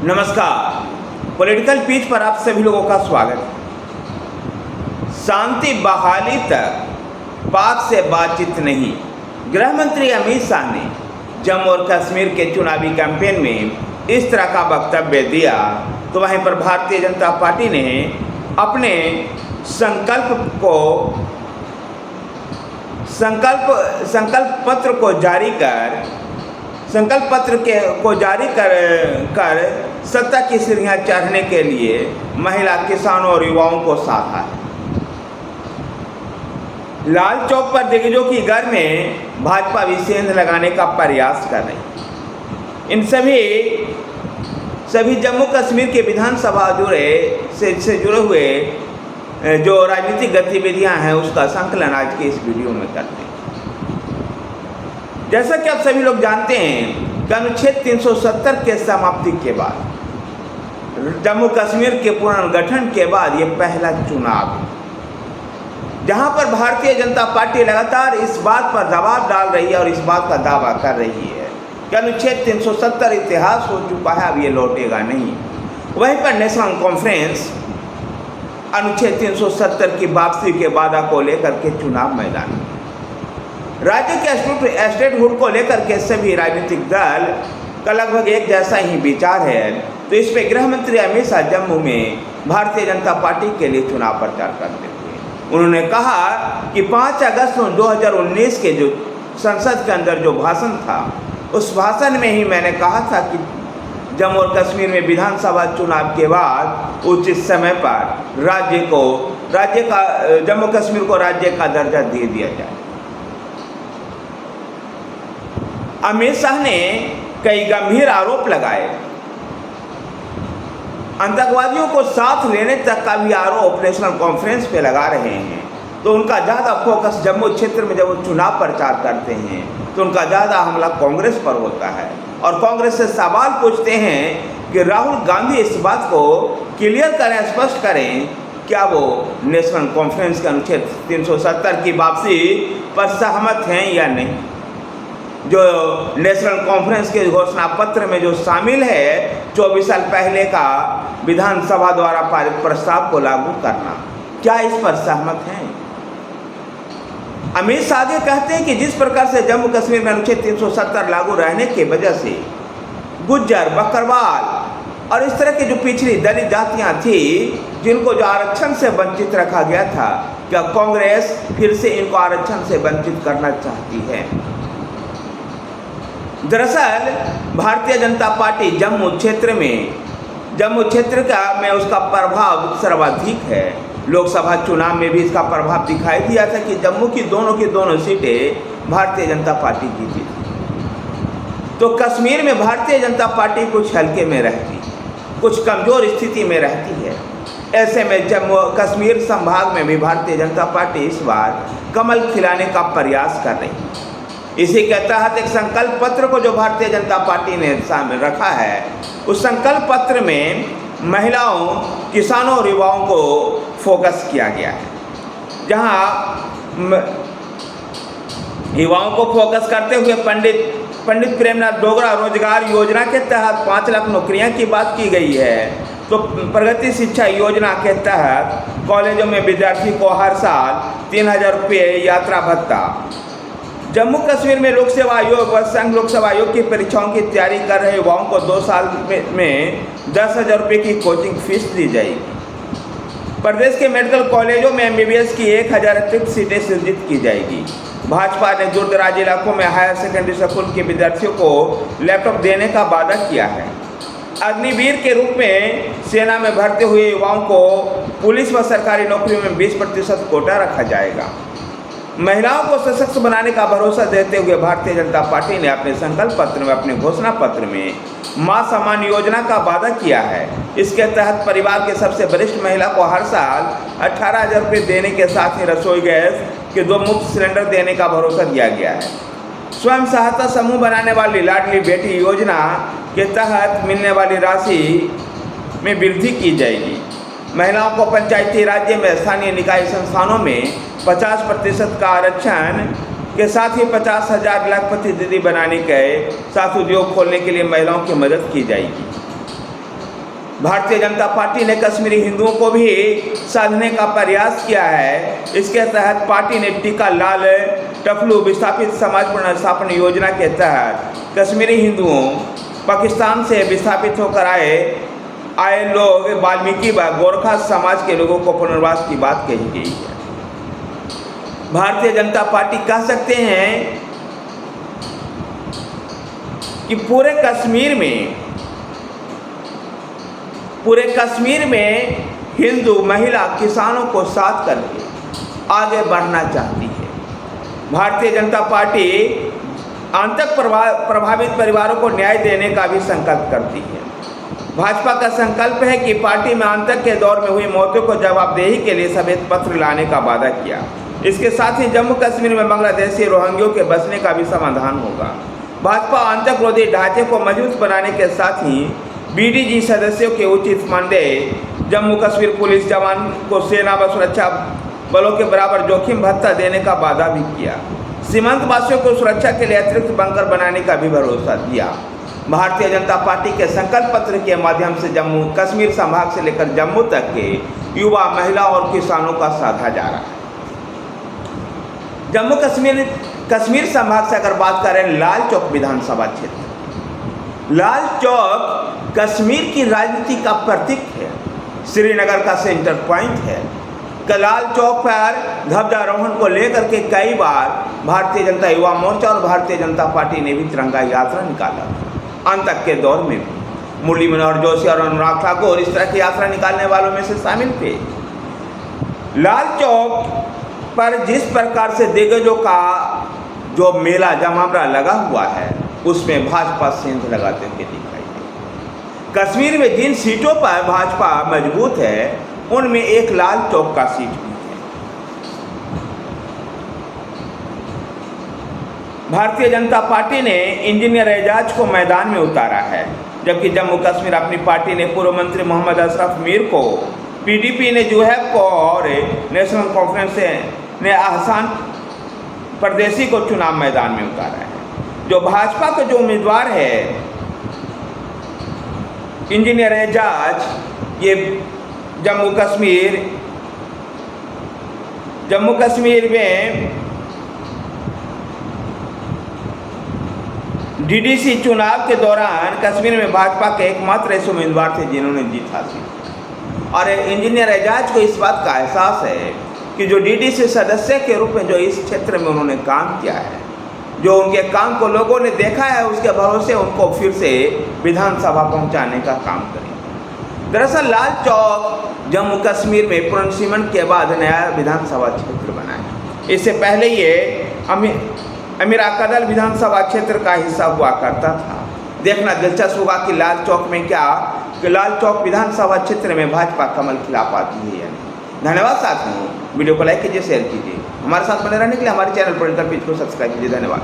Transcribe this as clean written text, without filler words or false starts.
नमस्कार। Political peach पर आप सभी लोगों का स्वागत है। शांति बहाली तक पाक से बातचीत नहीं, गृह मंत्री अमित शाह ने जम्मू और कश्मीर के चुनावी कैंपेन में इस तरह का वक्तव्य दिया, तो वहीं पर भारतीय जनता पार्टी ने अपने संकल्प पत्र को जारी कर सत्ता की सीढ़ियां चढ़ने के लिए महिला, किसानों और युवाओं को साधा है। लाल चौक पर दिग्गजों की घर में भाजपा भी सेंध लगाने का प्रयास कर रही। इन सभी जम्मू कश्मीर के विधानसभा से जुड़े हुए जो राजनीतिक गतिविधियां हैं उसका संकलन आज के इस वीडियो में करते हैं। जैसा कि आप सभी लोग जानते हैं कि अनुच्छेद 370 के समाप्ति के बाद जम्मू कश्मीर के पुनर्गठन के बाद ये पहला चुनाव है जहां पर भारतीय जनता पार्टी लगातार इस बात पर दबाव डाल रही है और इस बात का दावा कर रही है कि अनुच्छेद 370 इतिहास हो चुका है, अब ये लौटेगा नहीं। वहीं पर नेशनल कॉन्फ्रेंस अनुच्छेद 370 की वापसी के वादा को लेकर के चुनाव मैदान में, राज्य के स्टेटहुड को लेकर के सभी राजनीतिक दल का लगभग एक जैसा ही विचार है। तो इस पे गृह मंत्री अमित शाह जम्मू में भारतीय जनता पार्टी के लिए चुनाव प्रचार करते हुए उन्होंने कहा कि 5 अगस्त 2019 के जो संसद के अंदर जो भाषण था, उस भाषण में ही मैंने कहा था कि जम्मू और कश्मीर में विधानसभा चुनाव के बाद उचित समय पर जम्मू कश्मीर को राज्य का दर्जा दे दिया जाए। अमित शाह ने कई गंभीर आरोप लगाए, आतंकवादियों को साथ लेने तक का भी आरोप नेशनल कॉन्फ्रेंस पे लगा रहे हैं। तो उनका ज़्यादा फोकस जम्मू क्षेत्र में जब वो चुनाव प्रचार करते हैं तो उनका ज़्यादा हमला कांग्रेस पर होता है और कांग्रेस से सवाल पूछते हैं कि राहुल गांधी इस बात को क्लियर करें, स्पष्ट करें, क्या वो नेशनल कॉन्फ्रेंस के अनुच्छेद 370 की वापसी पर सहमत हैं या नहीं। जो नेशनल कॉन्फ्रेंस के घोषणा पत्र में जो शामिल है 24 साल पहले का विधानसभा द्वारा पारित प्रस्ताव को लागू करना, क्या इस पर सहमत हैं। अमित शाह आगे कहते हैं कि जिस प्रकार से जम्मू कश्मीर में अनुच्छेद 370 लागू रहने की वजह से गुज्जर, बकरवाल और इस तरह की जो पिछड़ी दलित जातियां थी जिनको जो आरक्षण से वंचित रखा गया था, क्या कांग्रेस फिर से इनको आरक्षण से वंचित करना चाहती है। दरअसल भारतीय जनता पार्टी जम्मू क्षेत्र में उसका प्रभाव सर्वाधिक है। लोकसभा चुनाव में भी इसका प्रभाव दिखाई दिया था कि जम्मू की दोनों सीटें भारतीय जनता पार्टी जीती थी। तो कश्मीर में भारतीय जनता पार्टी कुछ हल्के में रहती, कुछ कमजोर स्थिति में रहती है। ऐसे में जम्मू कश्मीर संभाग में भी भारतीय जनता पार्टी इस बार कमल खिलाने का प्रयास कर रही है। इसी के तहत एक संकल्प पत्र को जो भारतीय जनता पार्टी ने शामिल रखा है, उस संकल्प पत्र में महिलाओं, किसानों और युवाओं को फोकस किया गया है। जहां युवाओं को फोकस करते हुए पंडित प्रेमनाथ डोगरा रोजगार योजना के तहत 5 लाख नौकरियां की बात की गई है। तो प्रगति शिक्षा योजना के तहत कॉलेजों में विद्यार्थी को हर साल 3000 रुपये यात्रा भत्ता। जम्मू कश्मीर में लोक सेवा आयोग व संघ लोक सेवा आयोग की परीक्षाओं की तैयारी कर रहे युवाओं को 2 साल में 10,000 रुपये की कोचिंग फीस दी जाएगी। प्रदेश के मेडिकल कॉलेजों में MBBS की 1000 अतिरिक्त सीटें सृजित की जाएगी। भाजपा ने दूर दराज इलाकों में हायर सेकेंडरी स्कूल के विद्यार्थियों को लैपटॉप देने का वादा किया है। अग्निवीर के रूप में सेना में भर्ती हुए युवाओं को पुलिस व सरकारी नौकरियों में 20% कोटा रखा जाएगा। महिलाओं को सशक्त बनाने का भरोसा देते हुए भारतीय जनता पार्टी ने अपने संकल्प पत्र में, अपने घोषणा पत्र में मां सम्मान योजना का वादा किया है। इसके तहत परिवार के सबसे वरिष्ठ महिला को हर साल 18,000 रुपये देने के साथ ही रसोई गैस के 2 मुफ्त सिलेंडर देने का भरोसा दिया गया है। स्वयं सहायता समूह बनाने वाली लाडली बेटी योजना के तहत मिलने वाली राशि में वृद्धि की जाएगी। महिलाओं को पंचायती राज्य में स्थानीय निकाय संस्थानों में 50% का आरक्षण के साथ ही 50,000 लाखपति दीदी बनाने के साथ उद्योग खोलने के लिए महिलाओं की मदद की जाएगी। भारतीय जनता पार्टी ने कश्मीरी हिंदुओं को भी साधने का प्रयास किया है। इसके तहत पार्टी ने टीका लाल टफलू विस्थापित समाज पुनर्स्थापन योजना के तहत कश्मीरी हिंदुओं पाकिस्तान से विस्थापित होकर आए लोग वाल्मीकि व गोरखा समाज के लोगों को पुनर्वास की बात कही गई है। भारतीय जनता पार्टी कह सकते हैं कि पूरे कश्मीर में हिंदू महिला किसानों को साथ करके आगे बढ़ना चाहती है। भारतीय जनता पार्टी आतंक प्रभावित परिवारों को न्याय देने का भी संकल्प करती है। भाजपा का संकल्प है कि पार्टी में आतंक के दौर में हुई मौतों को जवाबदेही के लिए श्वेत पत्र लाने का वादा किया। इसके साथ ही जम्मू कश्मीर में बांग्लादेशी रोहिंग्यों के बसने का भी समाधान होगा। भाजपा आतंक विरोधी ढांचे को मजबूत बनाने के साथ ही बीडीजी सदस्यों के उचित मानदेय, जम्मू कश्मीर पुलिस जवान को सेना व सुरक्षा बलों के बराबर जोखिम भत्ता देने का वादा भी किया। सीमांत वासियों को सुरक्षा के लिए अतिरिक्त बंकर बनाने का भी भरोसा दिया। भारतीय जनता पार्टी के संकल्प पत्र के माध्यम से जम्मू कश्मीर संभाग से लेकर जम्मू तक के युवा, महिला और किसानों का साधा जा रहा है। जम्मू कश्मीर संभाग से अगर बात करें, लाल चौक विधानसभा क्षेत्र, लाल चौक कश्मीर की राजनीति का प्रतीक है, श्रीनगर का सेंटर पॉइंट है। लाल चौक पर ध्वजारोहण को लेकर के कई बार भारतीय जनता युवा मोर्चा और भारतीय जनता पार्टी ने भी तिरंगा यात्रा निकाला था। आतंक के दौर में भी मुरली मनोहर जोशी और अनुराग ठाकुर इस तरह की यात्रा निकालने वालों में से शामिल थे। लाल चौक पर जिस प्रकार से दिग्गजों का जो मेला जमावड़ा लगा हुआ है, उसमें भाजपा सेंध लगाते हुए दिखाई दे। कश्मीर में जिन सीटों पर भाजपा मजबूत है, उनमें एक लाल चौक का सीट भी है। भारतीय जनता पार्टी ने इंजीनियर एजाज को मैदान में उतारा है, जबकि जम्मू कश्मीर अपनी पार्टी ने पूर्व मंत्री मोहम्मद अशरफ मीर को, पीडीपी ने जुहैब को और नेशनल कॉन्फ्रेंस ने अहसान परदेसी को चुनाव मैदान में उतारा है। जो भाजपा का जो उम्मीदवार है इंजीनियर एजाज, ये जम्मू कश्मीर में डीडीसी चुनाव के दौरान कश्मीर में भाजपा के एकमात्र ऐसे उम्मीदवार थे जिन्होंने जीत हासिल। और इंजीनियर एजाज को इस बात का एहसास है कि जो डीडीसी सदस्य के रूप में जो इस क्षेत्र में उन्होंने काम किया है, जो उनके काम को लोगों ने देखा है, उसके भरोसे उनको फिर से विधानसभा पहुंचाने का काम करेंगे। दरअसल लाल चौक जम्मू कश्मीर में पुनर्सीमन के बाद नया विधानसभा क्षेत्र बना है। इससे पहले ये अमीरा कदल विधानसभा क्षेत्र का हिस्सा हुआ करता था। देखना दिलचस्प होगा कि लाल चौक विधानसभा क्षेत्र में भाजपा कमल खिला पाती है या नहीं। धन्यवाद साथियों, वीडियो को लाइक कीजिए, शेयर कीजिए। हमारे साथ बने रहने के लिए हमारे चैनल पॉलिटिकल पेज को सब्सक्राइब कीजिए। धन्यवाद।